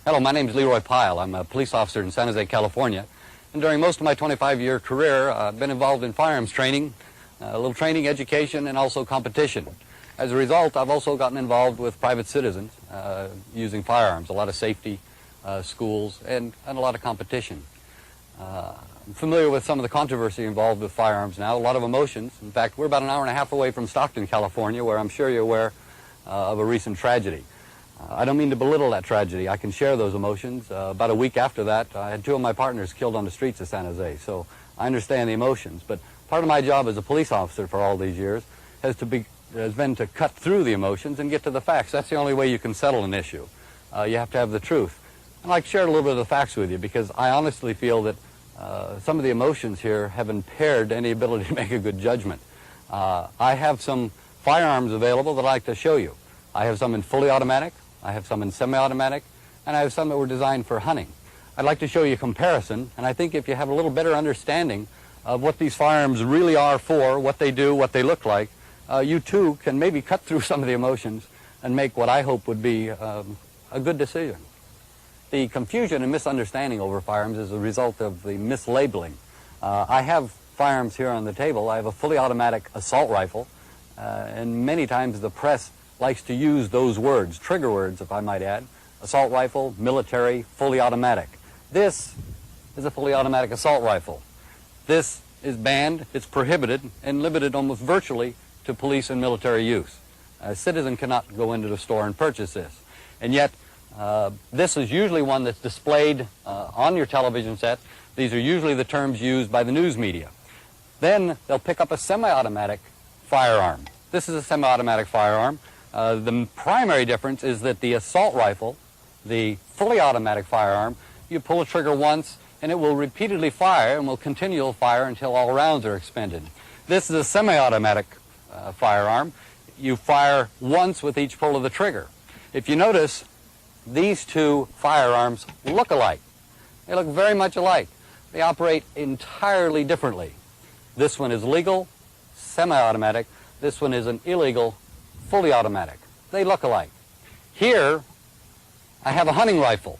Hello, my name is Leroy Pyle. I'm a police officer in San Jose, California. And during most of my 25-year career, I've been involved in firearms training, a little training, education, and also competition. As a result, I've also gotten involved with private citizens using firearms, a lot of safety, schools, and a lot of competition. I'm familiar with some of the controversy involved with firearms now, a lot of emotions. In fact, we're about an hour and a half away from Stockton, California, where I'm sure you're aware of a recent tragedy. I don't mean to belittle that tragedy. I can share those emotions. About a week after that, I had two of my partners killed on the streets of San Jose, so I understand the emotions. But part of my job as a police officer for all these years has been to cut through the emotions and get to the facts. That's the only way you can settle an issue. You have to have the truth. I'd like to share a little bit of the facts with you because I honestly feel that some of the emotions here have impaired any ability to make a good judgment. I have some firearms available that I'd like to show you. I have some in fully automatic, I have some in semi-automatic, and I have some that were designed for hunting. I'd like to show you a comparison, and I think if you have a little better understanding of what these firearms really are for, what they do, what they look like, you too can maybe cut through some of the emotions and make what I hope would be a good decision. The confusion and misunderstanding over firearms is a result of the mislabeling. I have firearms here on the table. I have a fully automatic assault rifle, and many times the press likes to use those words, trigger words if I might add, assault rifle, military, fully automatic. This is a fully automatic assault rifle. This is banned, it's prohibited, and limited almost virtually to police and military use. A citizen cannot go into the store and purchase this. And yet, this is usually one that's displayed on your television set. These are usually the terms used by the news media. Then they'll pick up a semi-automatic firearm. This is a semi-automatic firearm. The primary difference is that the assault rifle, the fully automatic firearm, you pull a trigger once and it will repeatedly fire and will continue to fire until all rounds are expended. This is a semi-automatic firearm. You fire once with each pull of the trigger. If you notice, these two firearms look alike. They look very much alike. They operate entirely differently. This one is legal, semi-automatic. This one is an illegal, fully automatic. They look alike. Here, I have a hunting rifle.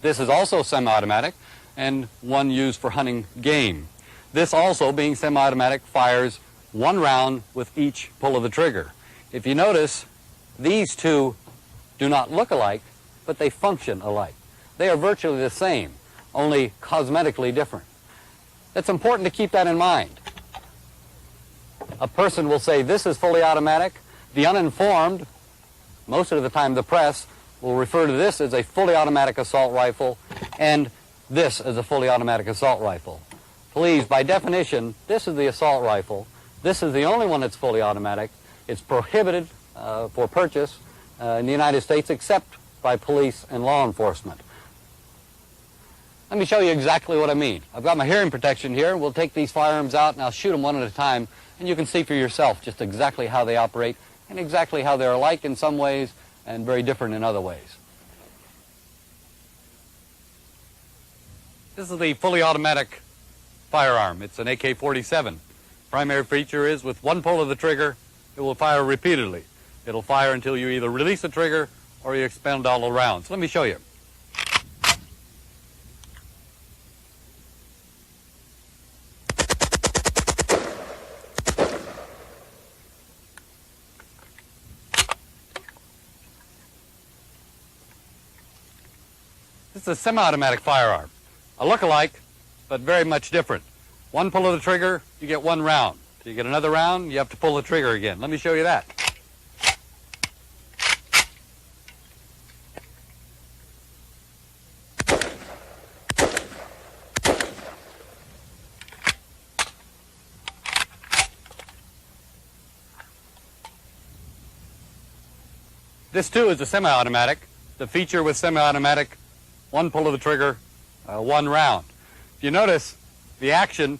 This is also semi-automatic and one used for hunting game. This also, being semi-automatic, fires one round with each pull of the trigger. If you notice, these two do not look alike, but they function alike. They are virtually the same, only cosmetically different. It's important to keep that in mind. A person will say this is fully automatic. The uninformed, most of the time the press, will refer to this as a fully automatic assault rifle and this as a fully automatic assault rifle. Please, by definition, this is the assault rifle. This is the only one that's fully automatic. It's prohibited for purchase in the United States except by police and law enforcement. Let me show you exactly what I mean. I've got my hearing protection here. We'll take these firearms out and I'll shoot them one at a time and you can see for yourself just exactly how they operate and exactly how they're alike in some ways and very different in other ways. This is the fully automatic firearm. It's an AK-47. Primary feature is with one pull of the trigger, it will fire repeatedly. It'll fire until you either release the trigger or you expend all the rounds. Let me show you. This is a semi-automatic firearm. A look-alike, but very much different. One pull of the trigger, you get one round. Till you get another round, you have to pull the trigger again. Let me show you that. This too is a semi-automatic. The feature with semi-automatic, one pull of the trigger, one round. If you notice, the action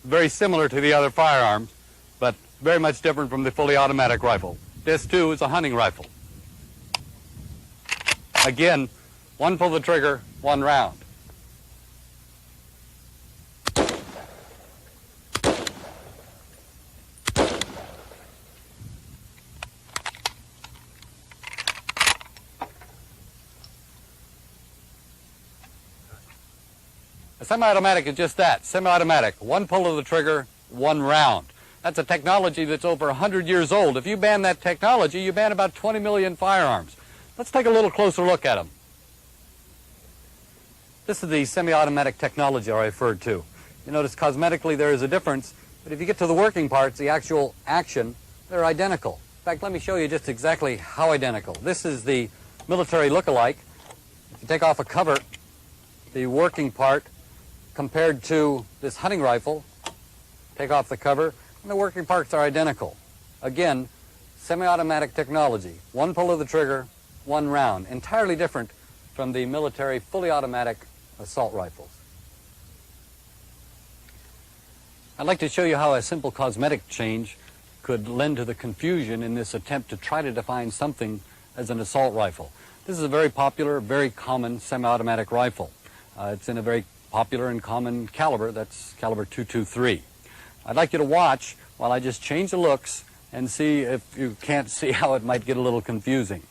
very similar to the other firearms, but very much different from the fully automatic rifle. This too is a hunting rifle. Again, one pull of the trigger, one round. A semi-automatic is just that, semi-automatic. One pull of the trigger, one round. That's a technology that's over 100 years old. If you ban that technology, you ban about 20 million firearms. Let's take a little closer look at them. This is the semi-automatic technology I referred to. You notice cosmetically there is a difference, but if you get to the working parts, the actual action, they're identical. In fact, let me show you just exactly how identical. This is the military look-alike. If you take off a cover, the working part compared to this hunting rifle, take off the cover, and the working parts are identical. Again, semi-automatic technology. One pull of the trigger, one round. Entirely different from the military fully automatic assault rifles. I'd like to show you how a simple cosmetic change could lend to the confusion in this attempt to try to define something as an assault rifle. This is a very popular, very common semi-automatic rifle. It's in a very popular and common caliber, that's caliber .223. I'd like you to watch while I just change the looks and see if you can't see how it might get a little confusing.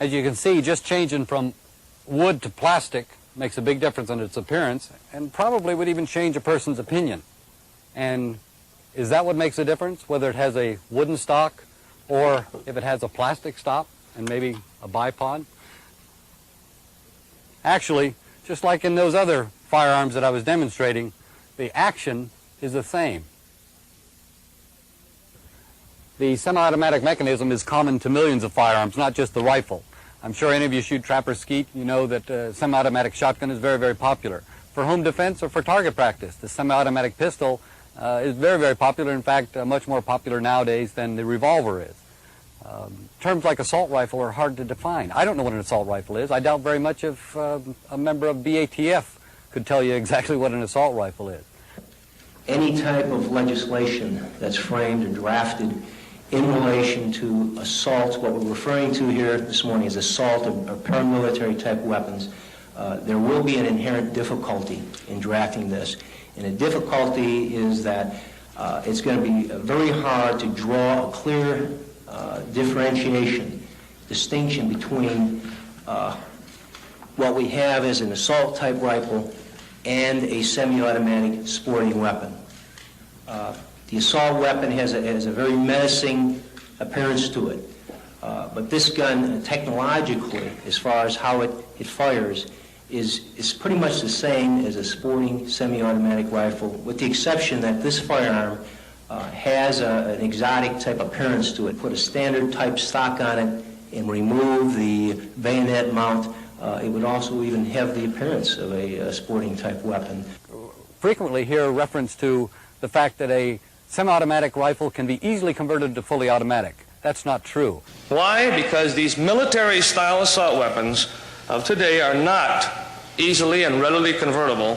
As you can see, just changing from wood to plastic makes a big difference in its appearance and probably would even change a person's opinion. And is that what makes a difference, whether it has a wooden stock or if it has a plastic stock and maybe a bipod? Actually, just like in those other firearms that I was demonstrating, the action is the same. The semi-automatic mechanism is common to millions of firearms, not just the rifle. I'm sure any of you shoot trap or skeet, you know that semi-automatic shotgun is very, very popular. For home defense or for target practice, the semi-automatic pistol is very, very popular. In fact, much more popular nowadays than the revolver is. Terms like assault rifle are hard to define. I don't know what an assault rifle is. I doubt very much if a member of BATF could tell you exactly what an assault rifle is. Any type of legislation that's framed and drafted in relation to assault, what we're referring to here this morning is assault or paramilitary type weapons, there will be an inherent difficulty in drafting this. And the difficulty is that it's going to be very hard to draw a clear distinction between what we have as an assault type rifle and a semi-automatic sporting weapon. The assault weapon has a very menacing appearance to it. But this gun, technologically, as far as how it fires, is pretty much the same as a sporting semi-automatic rifle, with the exception that this firearm has an exotic type appearance to it. Put a standard type stock on it and remove the bayonet mount. It would also even have the appearance of a sporting type weapon. Frequently hear reference to the fact that a semi-automatic rifle can be easily converted to fully automatic. That's not true. Why? Because these military-style assault weapons of today are not easily and readily convertible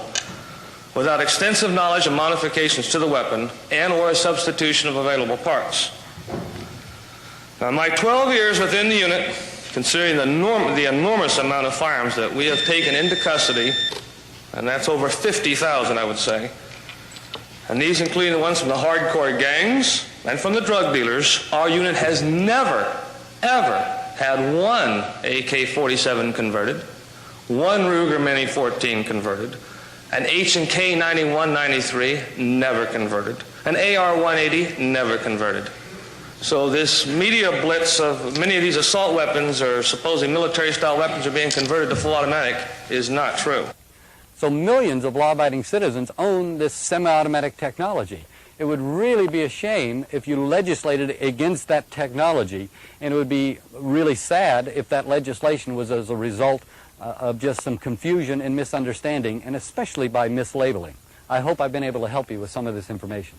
without extensive knowledge and modifications to the weapon and or a substitution of available parts. Now, in my 12 years within the unit, considering the enormous amount of firearms that we have taken into custody, and that's over 50,000, I would say, and these including the ones from the hardcore gangs and from the drug dealers, our unit has never, ever had one AK-47 converted, one Ruger Mini-14 converted, an H&K 91-93 never converted, an AR-180 never converted. So this media blitz of many of these assault weapons or supposedly military-style weapons are being converted to full automatic is not true. So millions of law-abiding citizens own this semi-automatic technology. It would really be a shame if you legislated against that technology, and it would be really sad if that legislation was as a result of just some confusion and misunderstanding, and especially by mislabeling. I hope I've been able to help you with some of this information.